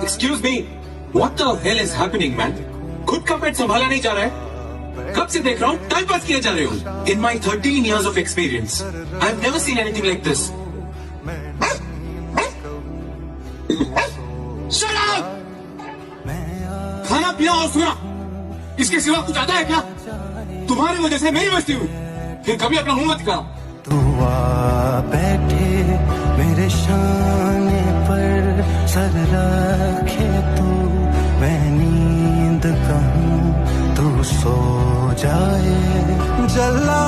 Excuse me, what the hell is happening man? खुद का पेट संभाला नहीं जा रहा है? कब से देख रहा हूँ टाइम पास किए जा रहे हो. इन माई 13 years of experience, I have never seen anything like this. Shut up! खाना पिया और सोना, इसके सिवा कुछ आता है क्या? तुम्हारी वजह से मेरी मस्ती हुई. फिर कभी अपना मुंह मत दिखाओ. तू आ बैठे मेरे शाने पर सर रखे तू, मैं नींद कहूँ तू सो जाए. जला